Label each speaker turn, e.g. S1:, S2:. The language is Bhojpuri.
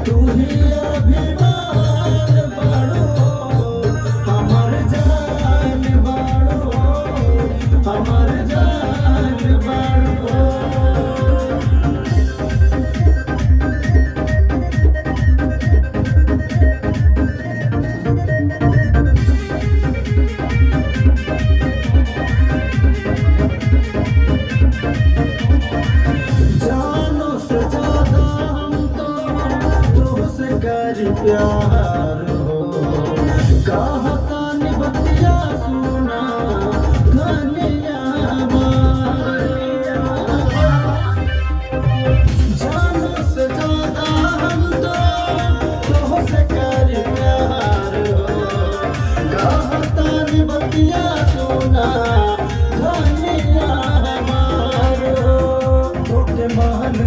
S1: तू ही अभिमान बाड़ो, हमर जान बाड़ो, हमर जान बाड़ो। जानों से ज्यादा हम तो तुझसे कर प्यार हो, कहता निबतिया सुना घनिया जानों से ज्यादा हम तो तुझसे कर प्यार हो, कहता निबतिया सुना घनिया तोके मान